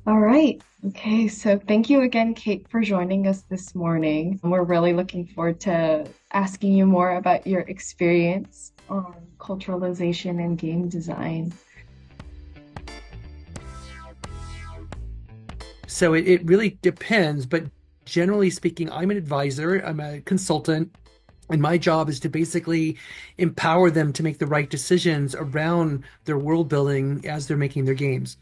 All right. Okay. So thank you again, Kate, for joining us this morning. We're really looking forward to asking you more about your experience on culturalization and game design. So it really depends, but generally speaking, I'm an advisor, I'm a consultant, and my job is to basically empower them to make the right decisions around their world building as they're making their games.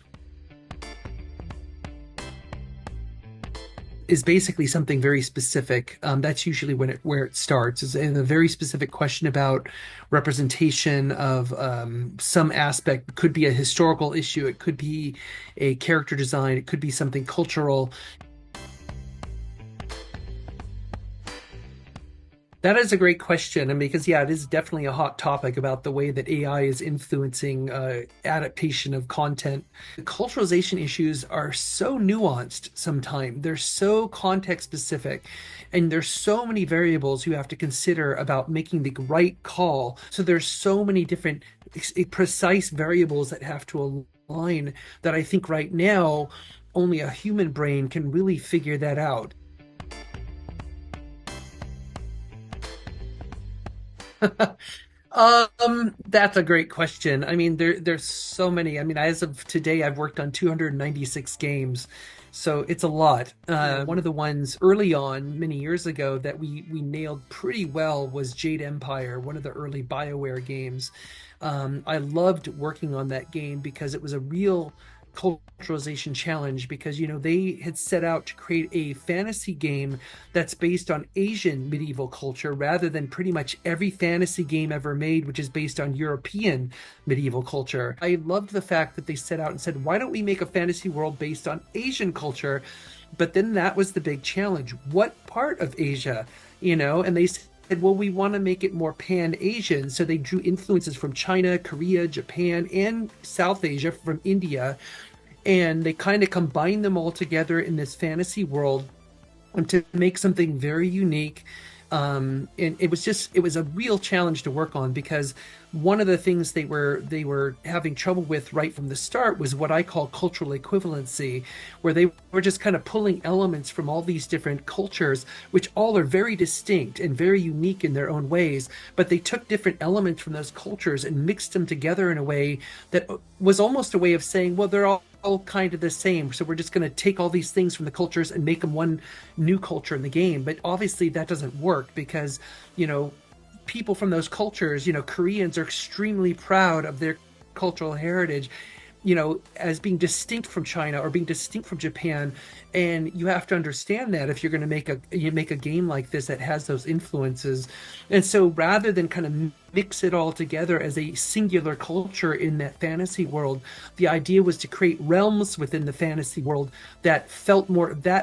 Is basically something very specific. That's usually where it starts, is in a very specific question about representation of some aspect. It could be a historical issue, it could be a character design, it could be something cultural. That is a great question. I mean, because yeah, it is definitely a hot topic about the way that AI is influencing adaptation of content. The culturalization issues are so nuanced sometimes. They're so context specific, and there's so many variables you have to consider about making the right call. So there's so many different precise variables that have to align that I think right now only a human brain can really figure that out. That's a great question. I mean, there's so many. I mean, as of today, I've worked on 296 games, so it's a lot. One of the ones early on, many years ago, that we nailed pretty well was Jade Empire, one of the early BioWare games. I loved working on that game because it was a real culturalization challenge because they had set out to create a fantasy game that's based on Asian medieval culture rather than pretty much every fantasy game ever made, which is based on European medieval culture. I loved the fact that they set out and said, why don't we make a fantasy world based on Asian culture? But then that was the big challenge. What part of Asia? And they said, well, we want to make it more pan-Asian. So they drew influences from China, Korea, Japan, and South Asia from India. And they kind of combined them all together in this fantasy world to make something very unique. And it was a real challenge to work on because one of the things they were having trouble with right from the start was what I call cultural equivalency, where they were just kind of pulling elements from all these different cultures, which all are very distinct and very unique in their own ways. But they took different elements from those cultures and mixed them together in a way that was almost a way of saying, well, they're all kind of the same. So we're just going to take all these things from the cultures and make them one new culture in the game. But obviously that doesn't work because, you know, people from those cultures, Koreans are extremely proud of their cultural heritage, as being distinct from China or being distinct from Japan. And you have to understand that if you're going to make a game like this that has those influences. And so rather than kind of mix it all together as a singular culture in that fantasy world, the idea was to create realms within the fantasy world that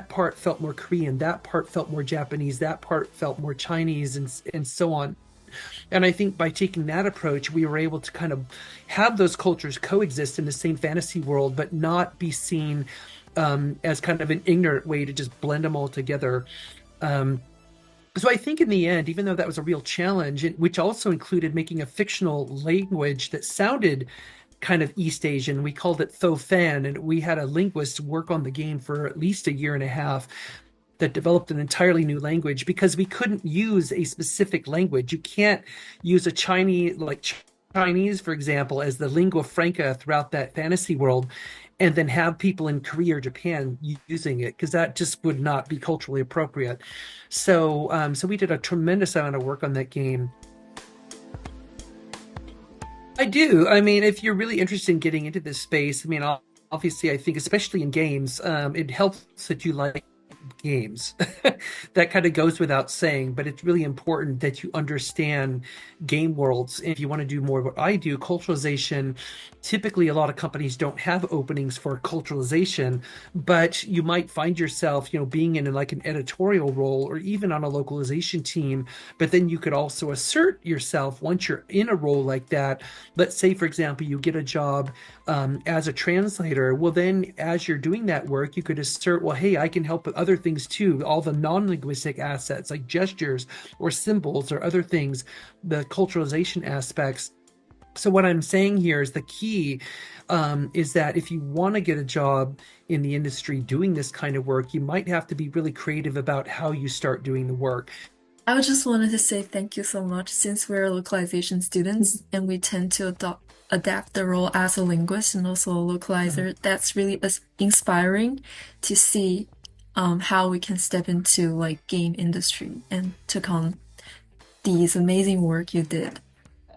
part felt more Korean, that part felt more Japanese, that part felt more Chinese, and so on. And I think by taking that approach, we were able to kind of have those cultures coexist in the same fantasy world, but not be seen as kind of an ignorant way to just blend them all together. Um, so I think in the end, even though that was a real challenge, which also included making a fictional language that sounded kind of East Asian, we called it Tho Fan, and we had a linguist work on the game for at least a year and a half that developed an entirely new language because we couldn't use a specific language. You can't use a Chinese, like Chinese, for example, as the lingua franca throughout that fantasy world, and then have people in Korea or Japan using it because that just would not be culturally appropriate. So we did a tremendous amount of work on that game. I do. I mean, if you're really interested in getting into this space, I mean, obviously, I think especially in games, it helps that you like games. That kind of goes without saying, but it's really important that you understand game worlds. If you want to do more of what I do, culturalization, typically a lot of companies don't have openings for culturalization, but you might find yourself, being in like an editorial role or even on a localization team. But then you could also assert yourself once you're in a role like that. Let's say, for example, you get a job as a translator. Well, then as you're doing that work, you could assert, well, hey, I can help with other things too, all the non-linguistic assets like gestures or symbols or other things, the culturalization aspects. So what I'm saying here is the key is that if you want to get a job in the industry doing this kind of work, you might have to be really creative about how you start doing the work. I just wanted to say thank you so much since we're localization students and we tend to adapt the role as a linguist and also a Uh, localizer. That's really inspiring to see how we can step into like game industry and took on these amazing work you did.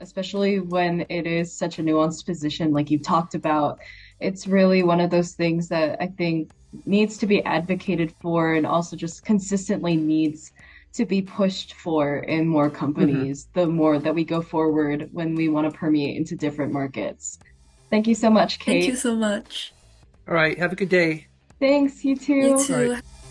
Especially when it is such a nuanced position like you've talked about. It's really one of those things that I think needs to be advocated for and also just consistently needs to be pushed for in more mhm. companies the more that we go forward when we want to permeate into different markets. Thank you so much, Thank you Kate. so much. All right, have a good day. Thanks, you You too. All right. too.